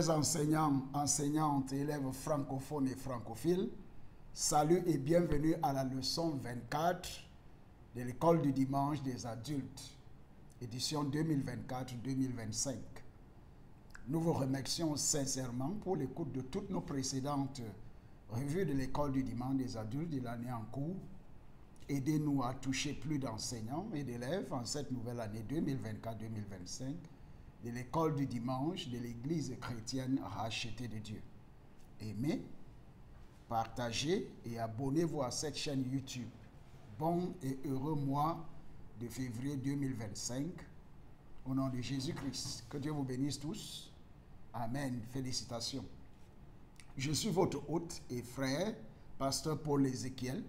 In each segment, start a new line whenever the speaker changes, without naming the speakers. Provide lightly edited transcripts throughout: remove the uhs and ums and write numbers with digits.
Chers enseignants, enseignantes, élèves francophones et francophiles, salut et bienvenue à la leçon 24 de l'école du dimanche des adultes, édition 2024-2025. Nous vous remercions sincèrement pour l'écoute de toutes nos précédentes revues de l'école du dimanche des adultes de l'année en cours. Aidez-nous à toucher plus d'enseignants et d'élèves en cette nouvelle année 2024-2025 de l'école du dimanche de l'Église chrétienne rachetée de Dieu. Aimez, partagez et abonnez-vous à cette chaîne YouTube. Bon et heureux mois de février 2025. Au nom de Jésus-Christ, que Dieu vous bénisse tous. Amen. Félicitations. Je suis votre hôte et frère, pasteur Paul Ézéchiel.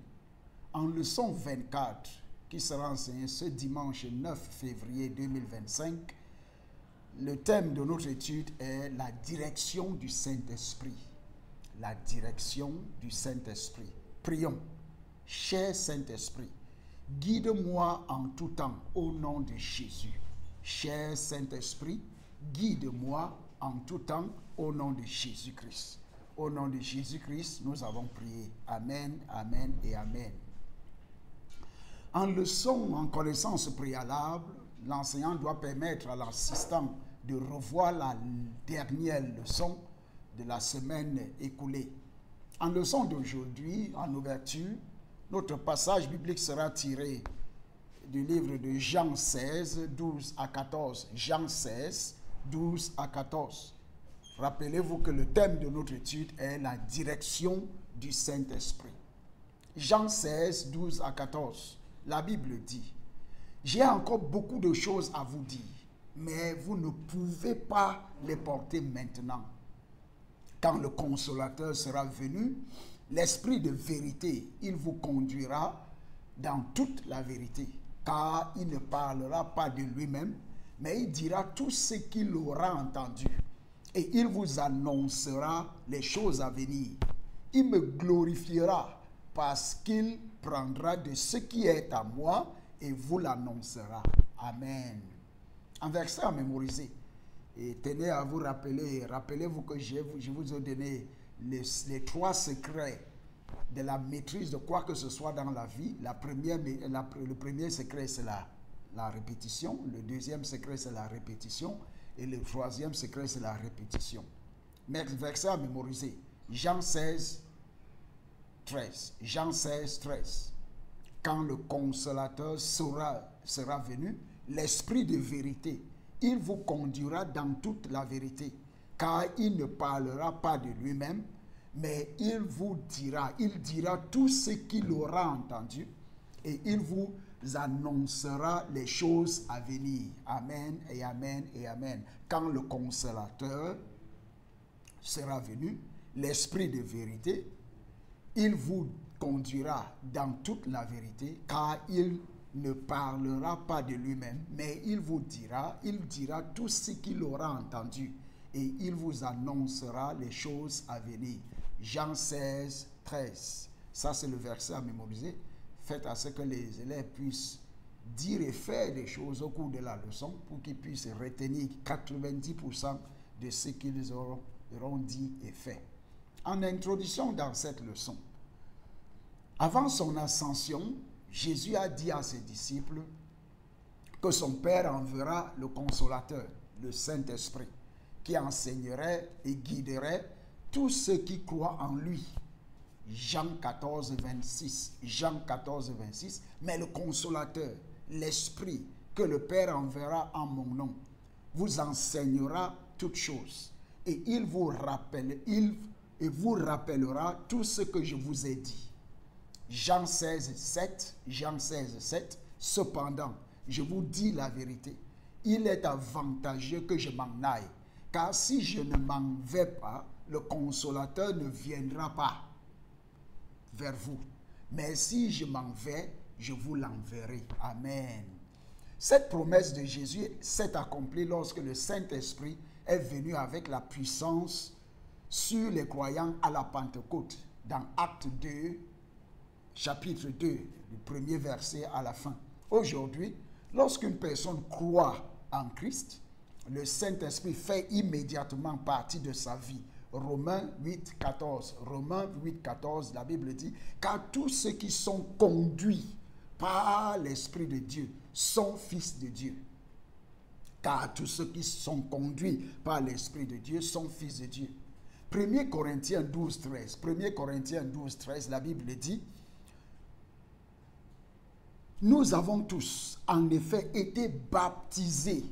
En leçon 24, qui sera enseignée ce dimanche 9 février 2025, le thème de notre étude est la direction du Saint-Esprit. La direction du Saint-Esprit. Prions. Cher Saint-Esprit, guide-moi en tout temps au nom de Jésus. Cher Saint-Esprit, guide-moi en tout temps au nom de Jésus-Christ. Au nom de Jésus-Christ, nous avons prié. Amen, amen et amen. En leçon, en connaissance préalable, l'enseignant doit permettre à l'assistant de revoir la dernière leçon de la semaine écoulée. En leçon d'aujourd'hui, en ouverture, notre passage biblique sera tiré du livre de Jean 16, 12 à 14. Jean 16, 12 à 14. Rappelez-vous que le thème de notre étude est la direction du Saint-Esprit. Jean 16, 12 à 14. La Bible dit: j'ai encore beaucoup de choses à vous dire, mais vous ne pouvez pas les porter maintenant. Quand le Consolateur sera venu, l'Esprit de vérité, il vous conduira dans toute la vérité, car il ne parlera pas de lui-même, mais il dira tout ce qu'il aura entendu, et il vous annoncera les choses à venir. Il me glorifiera parce qu'il prendra de ce qui est à moi et vous l'annoncera. Amen. Un verset à mémoriser. Et tenez à vous rappeler, rappelez-vous que je vous ai donné les trois secrets de la maîtrise de quoi que ce soit dans la vie. Le premier secret, c'est la répétition. Le deuxième secret, c'est la répétition. Et le troisième secret, c'est la répétition. Verset à mémoriser. Jean 16, 13. Jean 16, 13. Quand le Consolateur sera venu, l'Esprit de vérité, il vous conduira dans toute la vérité, car il ne parlera pas de lui-même, mais il dira tout ce qu'il aura entendu, et il vous annoncera les choses à venir. Amen et amen et amen. Quand le Consolateur sera venu, l'Esprit de vérité, il vous conduira dans toute la vérité, car il ne parlera pas de lui-même, mais il dira tout ce qu'il aura entendu, et il vous annoncera les choses à venir. Jean 16, 13. Ça, c'est le verset à mémoriser. Faites à ce que les élèves puissent dire et faire des choses au cours de la leçon pour qu'ils puissent retenir 90% de ce qu'ils auront dit et fait. En introduction dans cette leçon, avant son ascension, Jésus a dit à ses disciples que son Père enverra le Consolateur, le Saint-Esprit, qui enseignerait et guiderait tous ceux qui croient en lui. Jean 14, 26. Jean 14, 26. Mais le Consolateur, l'Esprit, que le Père enverra en mon nom, vous enseignera toutes choses, et il vous rappellera tout ce que je vous ai dit. Jean 16, 7, Jean 16, 7. Cependant, je vous dis la vérité, il est avantageux que je m'en aille, car si je ne m'en vais pas, le Consolateur ne viendra pas vers vous. Mais si je m'en vais, je vous l'enverrai. Amen. Cette promesse de Jésus s'est accomplie lorsque le Saint-Esprit est venu avec la puissance sur les croyants à la Pentecôte, dans Acte 2, chapitre 2, du premier verset à la fin. Aujourd'hui, lorsqu'une personne croit en Christ, le Saint-Esprit fait immédiatement partie de sa vie. Romains 8, 14. Romains 8, 14, la Bible dit, car tous ceux qui sont conduits par l'Esprit de Dieu sont fils de Dieu. Car tous ceux qui sont conduits par l'Esprit de Dieu sont fils de Dieu. 1 Corinthiens 12, 13. 1 Corinthiens 12, 13, la Bible dit, nous avons tous, en effet, été baptisés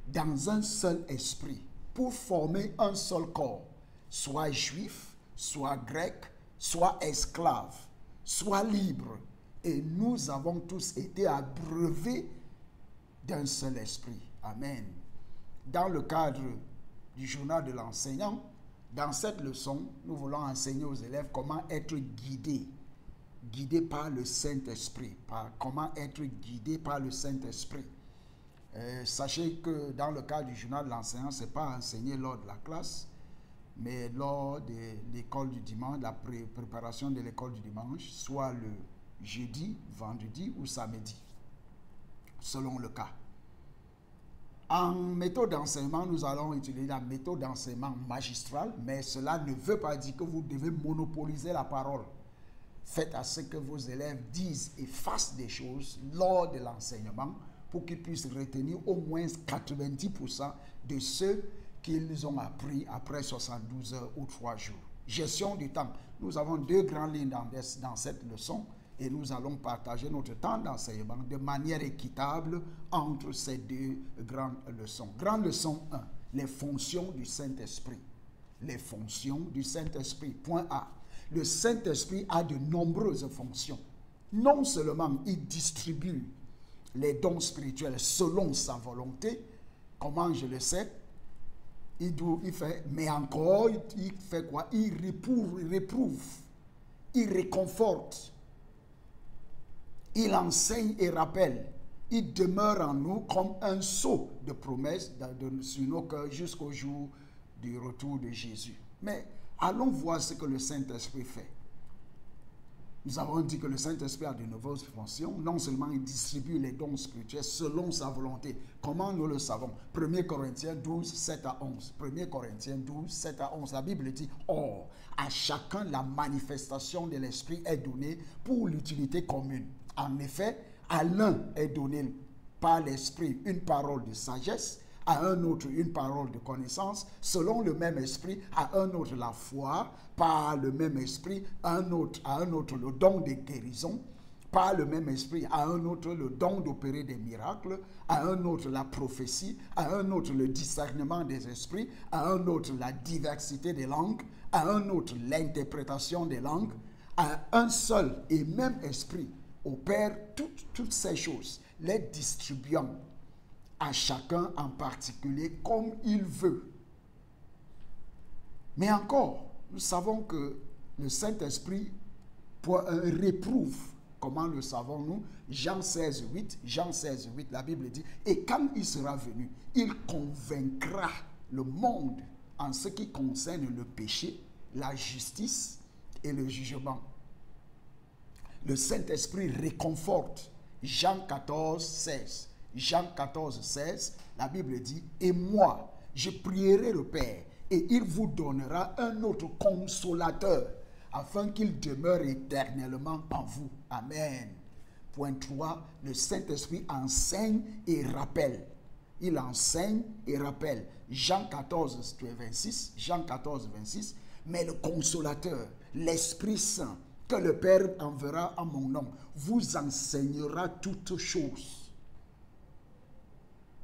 dans un seul esprit pour former un seul corps, soit juif, soit grec, soit esclave, soit libre. Et nous avons tous été abreuvés d'un seul esprit. Amen. Dans le cadre du journal de l'enseignant, dans cette leçon, nous voulons enseigner aux élèves comment être guidés par le Saint-Esprit. Comment être guidé par le Saint-Esprit. Sachez que dans le cadre du journal de l'enseignant, ce n'est pas enseigné lors de la classe, mais lors de l'école du dimanche, la préparation de l'école du dimanche, soit le jeudi, vendredi ou samedi, selon le cas. En méthode d'enseignement, nous allons utiliser la méthode d'enseignement magistrale, mais cela ne veut pas dire que vous devez monopoliser la parole. Faites à ce que vos élèves disent et fassent des choses lors de l'enseignement pour qu'ils puissent retenir au moins 90% de ce qu'ils ont appris après 72 heures ou 3 jours. Gestion du temps. Nous avons 2 grandes lignes dans cette leçon et nous allons partager notre temps d'enseignement de manière équitable entre ces 2 grandes leçons. Grande leçon 1, les fonctions du Saint-Esprit. Les fonctions du Saint-Esprit. Point A. Le Saint-Esprit a de nombreuses fonctions. Non seulement il distribue les dons spirituels selon sa volonté, comment je le sais, il fait, mais encore, il fait quoi? Il réprouve, il réconforte, il enseigne et rappelle, il demeure en nous comme un sceau de promesse sur nos cœurs jusqu'au jour du retour de Jésus. Mais allons voir ce que le Saint-Esprit fait. Nous avons dit que le Saint-Esprit a de nouvelles fonctions. Non seulement il distribue les dons spirituels selon sa volonté. Comment nous le savons? 1 Corinthiens 12, 7 à 11. 1 Corinthiens 12, 7 à 11. La Bible dit, or, à chacun la manifestation de l'Esprit est donnée pour l'utilité commune. En effet, à l'un est donné par l'Esprit une parole de sagesse, à un autre une parole de connaissance, selon le même esprit, à un autre la foi, par le même esprit, à un autre le don de guérison, par le même esprit, à un autre le don d'opérer des miracles, à un autre la prophétie, à un autre le discernement des esprits, à un autre la diversité des langues, à un autre l'interprétation des langues, à un seul et même esprit opère toutes ces choses, les distribuant à chacun en particulier comme il veut. Mais encore, nous savons que le Saint-Esprit réprouve. Comment le savons-nous? Jean 16, 8, Jean 16, 8, la Bible dit, et quand il sera venu, il convaincra le monde en ce qui concerne le péché, la justice et le jugement. Le Saint-Esprit réconforte. Jean 14, 16. Jean 14, 16, la Bible dit, et moi, je prierai le Père, et il vous donnera un autre consolateur, afin qu'il demeure éternellement en vous. Amen. Point 3, le Saint-Esprit enseigne et rappelle. Il enseigne et rappelle. Jean 14, 26, Jean 14, 26, mais le consolateur, l'Esprit Saint, que le Père enverra en mon nom, vous enseignera toutes choses.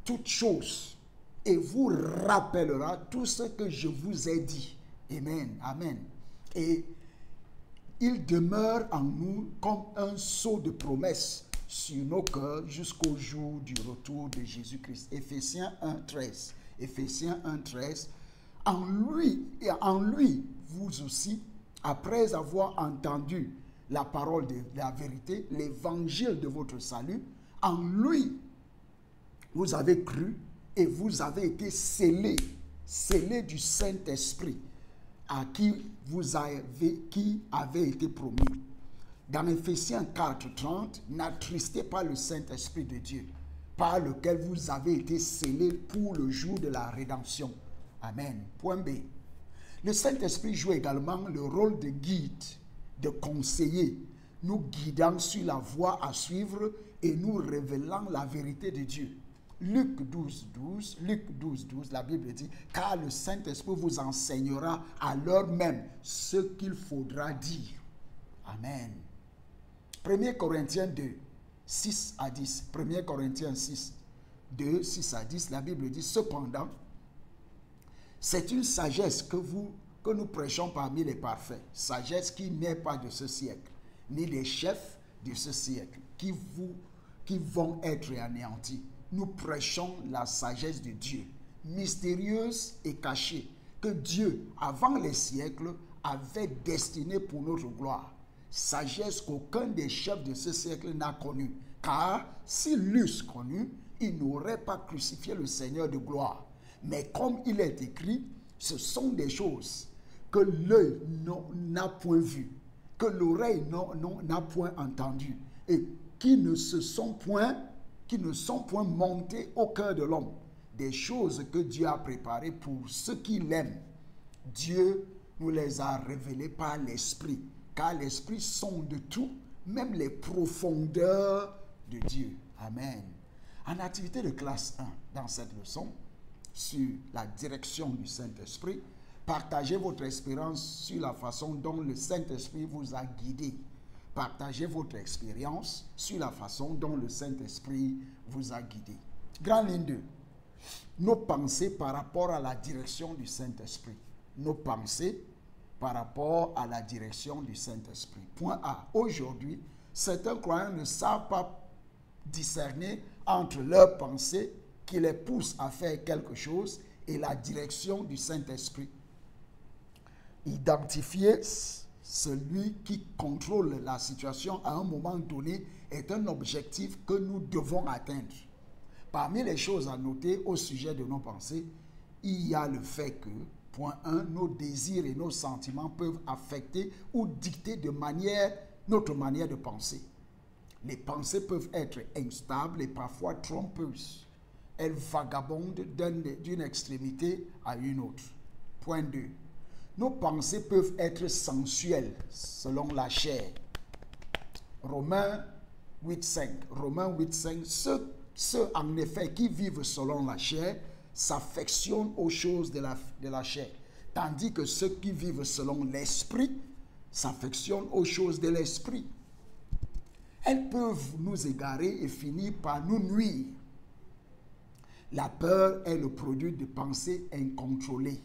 Toutes choses, et vous rappellera tout ce que je vous ai dit. Amen, amen. Et il demeure en nous comme un sceau de promesse sur nos cœurs jusqu'au jour du retour de Jésus-Christ. Éphésiens 1, 13. Éphésiens 1, 13. En lui, vous aussi, après avoir entendu la parole de la vérité, l'évangile de votre salut, en lui, vous avez cru et vous avez été scellés du Saint-Esprit à qui avait été promis. Dans Éphésiens 4, 30, n'attristez pas le Saint-Esprit de Dieu, par lequel vous avez été scellés pour le jour de la rédemption. Amen. Point B. Le Saint-Esprit joue également le rôle de guide, de conseiller, nous guidant sur la voie à suivre et nous révélant la vérité de Dieu. Luc 12, 12, la Bible dit, car le Saint-Esprit vous enseignera à l'heure même ce qu'il faudra dire. Amen. 1 Corinthiens 2, 6 à 10. 1 Corinthiens 6, 2, 6 à 10, la Bible dit, cependant, c'est une sagesse que nous prêchons parmi les parfaits, sagesse qui n'est pas de ce siècle, ni des chefs de ce siècle, qui vont être anéantis. Nous prêchons la sagesse de Dieu, mystérieuse et cachée, que Dieu, avant les siècles, avait destinée pour notre gloire. Sagesse qu'aucun des chefs de ce siècle n'a connue, car s'ils l'eussent connue, ils n'auraient pas crucifié le Seigneur de gloire. Mais comme il est écrit, ce sont des choses que l'œil n'a point vues, que l'oreille n'a point entendues, et qui ne sont point montées au cœur de l'homme. Des choses que Dieu a préparées pour ceux qui l'aiment. Dieu nous les a révélées par l'Esprit, car l'Esprit sonde tout, même les profondeurs de Dieu. Amen. En activité de classe 1, dans cette leçon, sur la direction du Saint-Esprit, partagez votre expérience sur la façon dont le Saint-Esprit vous a guidé. Partagez votre expérience sur la façon dont le Saint-Esprit vous a guidé. Grande ligne 2. Nos pensées par rapport à la direction du Saint-Esprit. Nos pensées par rapport à la direction du Saint-Esprit. Point A. Aujourd'hui, certains croyants ne savent pas discerner entre leurs pensées qui les poussent à faire quelque chose et la direction du Saint-Esprit. Identifier celui qui contrôle la situation à un moment donné est un objectif que nous devons atteindre. Parmi les choses à noter au sujet de nos pensées, il y a le fait que, point 1, nos désirs et nos sentiments peuvent affecter ou dicter notre manière de penser. Les pensées peuvent être instables et parfois trompeuses. Elles vagabondent d'une extrémité à une autre. Point 2. Nos pensées peuvent être sensuelles selon la chair. Romains 8.5. Romains 8.5. Ceux en effet qui vivent selon la chair s'affectionnent aux choses de la chair, tandis que ceux qui vivent selon l'esprit s'affectionnent aux choses de l'esprit. Elles peuvent nous égarer et finir par nous nuire. La peur est le produit de pensées incontrôlées.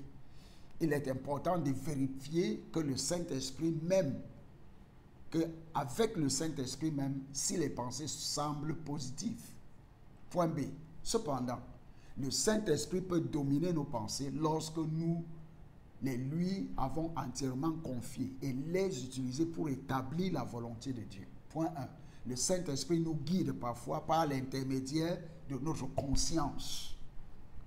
Il est important de vérifier que le Saint-Esprit même, qu'avec le Saint-Esprit même, si les pensées semblent positives. Point B. Cependant, le Saint-Esprit peut dominer nos pensées lorsque nous les lui avons entièrement confiées et les utiliser pour établir la volonté de Dieu. Point 1. Le Saint-Esprit nous guide parfois par l'intermédiaire de notre conscience.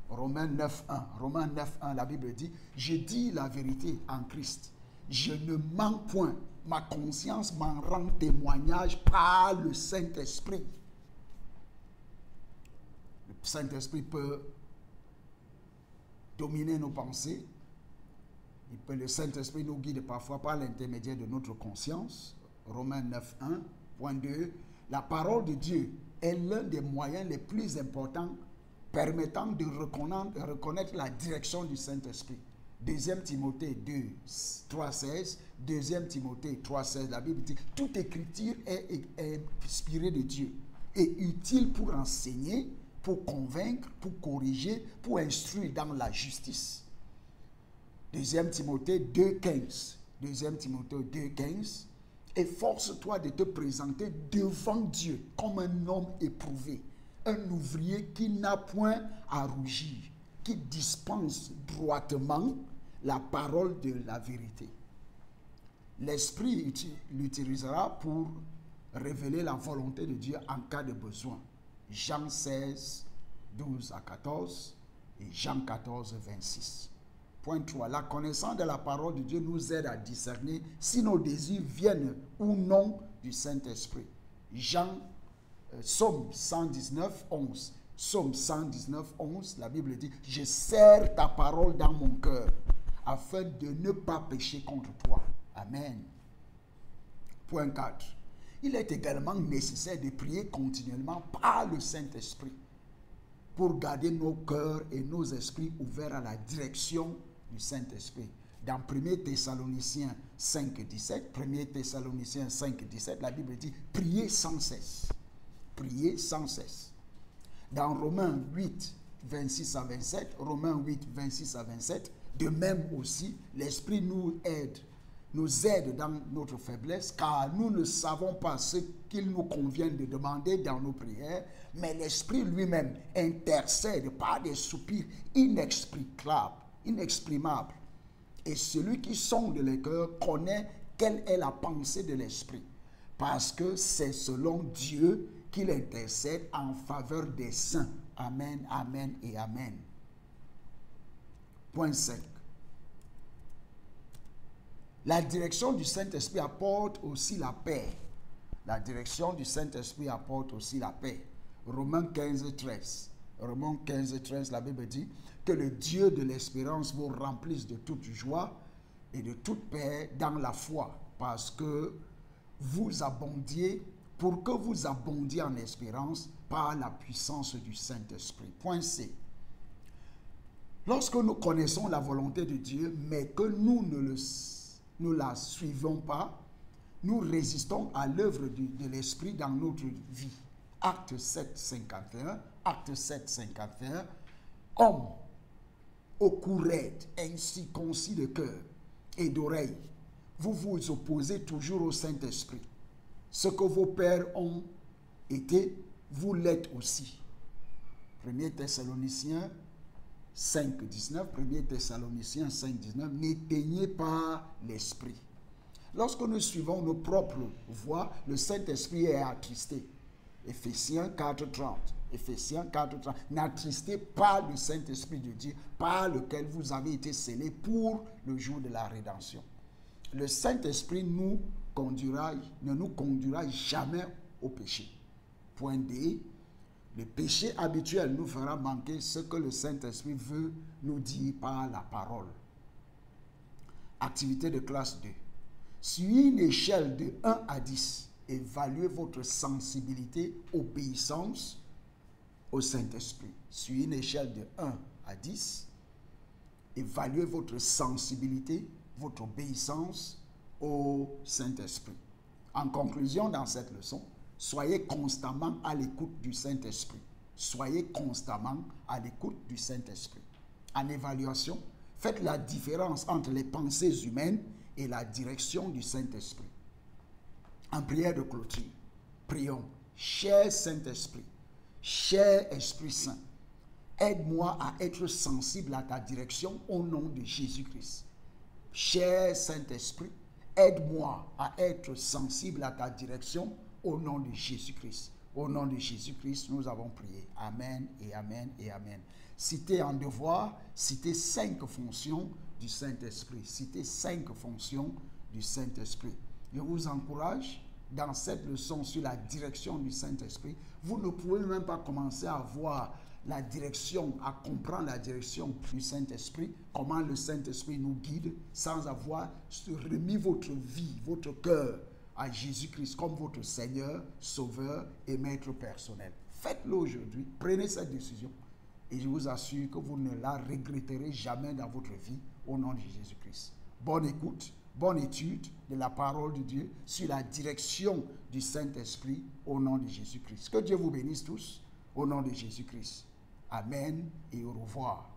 Romains 9.1. Romains 9.1, la Bible dit, « Je dis la vérité en Christ. Je ne mens point. Ma conscience m'en rend témoignage par le Saint-Esprit. » Le Saint-Esprit peut dominer nos pensées. Le Saint-Esprit nous guide parfois par l'intermédiaire de notre conscience. Romains 9.1. Point 2. La parole de Dieu est l'un des moyens les plus importants permettant de reconnaître la direction du Saint-Esprit. 2 Timothée 2, 3.16, 2 Timothée 3.16, la Bible dit, toute écriture est inspirée de Dieu et utile pour enseigner, pour convaincre, pour corriger, pour instruire dans la justice. 2 Timothée 2.15, 2 Timothée 2.15, efforce-toi de te présenter devant Dieu comme un homme éprouvé, un ouvrier qui n'a point à rougir, qui dispense droitement la parole de la vérité. L'Esprit l'utilisera pour révéler la volonté de Dieu en cas de besoin. Jean 16, 12 à 14 et Jean 14, 26. Point 3. La connaissance de la parole de Dieu nous aide à discerner si nos désirs viennent ou non du Saint-Esprit. Jean Psaume 119, 11. Psaume 119, 11, la Bible dit, je serre ta parole dans mon cœur, afin de ne pas pécher contre toi. Amen. Point 4. Il est également nécessaire de prier continuellement par le Saint-Esprit pour garder nos cœurs et nos esprits ouverts à la direction du Saint-Esprit. Dans 1 Thessaloniciens 5, 17, 1 Thessaloniciens 5, 17, la Bible dit, priez sans cesse. Priez sans cesse. Dans Romains 8, 26 à 27, Romains 8, 26 à 27, de même aussi, l'Esprit nous aide dans notre faiblesse, car nous ne savons pas ce qu'il nous convient de demander dans nos prières, mais l'Esprit lui-même intercède par des soupirs inexprimables. Et celui qui sonde les cœurs connaît quelle est la pensée de l'Esprit, parce que c'est selon Dieu qu'il intercède en faveur des saints. Amen, amen et amen. Point 5. La direction du Saint-Esprit apporte aussi la paix. La direction du Saint-Esprit apporte aussi la paix. Romains 15, 13. Romains 15, 13, la Bible dit que le Dieu de l'espérance vous remplisse de toute joie et de toute paix dans la foi, parce que vous abondiez, pour que vous abondiez en espérance par la puissance du Saint-Esprit. Point C. Lorsque nous connaissons la volonté de Dieu, mais que nous ne la suivons pas, nous résistons à l'œuvre de l'Esprit dans notre vie. Acte 7, 51. Acte 7, 51. Homme au cou raide, ainsi concis de cœur et d'oreille, vous vous opposez toujours au Saint-Esprit. Ce que vos pères ont été, vous l'êtes aussi. 1 Thessaloniciens 5, 19, 1 Thessaloniciens 5, 19, n'éteignez pas l'esprit. Lorsque nous suivons nos propres voies, le Saint-Esprit est attristé. Éphésiens 4, 30. Éphésiens 4, 30. N'attristez pas le Saint-Esprit de Dieu par lequel vous avez été scellés pour le jour de la rédemption. Le Saint-Esprit ne nous conduira jamais au péché. Point D. Le péché habituel nous fera manquer ce que le Saint-Esprit veut nous dire par la parole. Activité de classe 2. Sur une échelle de 1 à 10, évaluez votre sensibilité, obéissance au Saint-Esprit. Sur une échelle de 1 à 10, évaluez votre sensibilité, votre obéissance au Saint-Esprit. En conclusion, dans cette leçon, soyez constamment à l'écoute du Saint-Esprit. Soyez constamment à l'écoute du Saint-Esprit. En évaluation, faites la différence entre les pensées humaines et la direction du Saint-Esprit. En prière de clôture, prions. Cher Saint-Esprit, cher Esprit Saint, aide-moi à être sensible à ta direction au nom de Jésus-Christ. Cher Saint-Esprit, aide-moi à être sensible à ta direction au nom de Jésus-Christ. Au nom de Jésus-Christ, nous avons prié. Amen et amen et amen. Citez en devoir, citez 5 fonctions du Saint-Esprit. Citez 5 fonctions du Saint-Esprit. Je vous encourage dans cette leçon sur la direction du Saint-Esprit. Vous ne pouvez même pas commencer à voir la direction, à comprendre la direction du Saint-Esprit, comment le Saint-Esprit nous guide, sans avoir remis votre vie, votre cœur à Jésus-Christ comme votre Seigneur, Sauveur et Maître personnel. Faites-le aujourd'hui, prenez cette décision et je vous assure que vous ne la regretterez jamais dans votre vie au nom de Jésus-Christ. Bonne écoute, bonne étude de la parole de Dieu sur la direction du Saint-Esprit au nom de Jésus-Christ. Que Dieu vous bénisse tous au nom de Jésus-Christ. Amen et au revoir.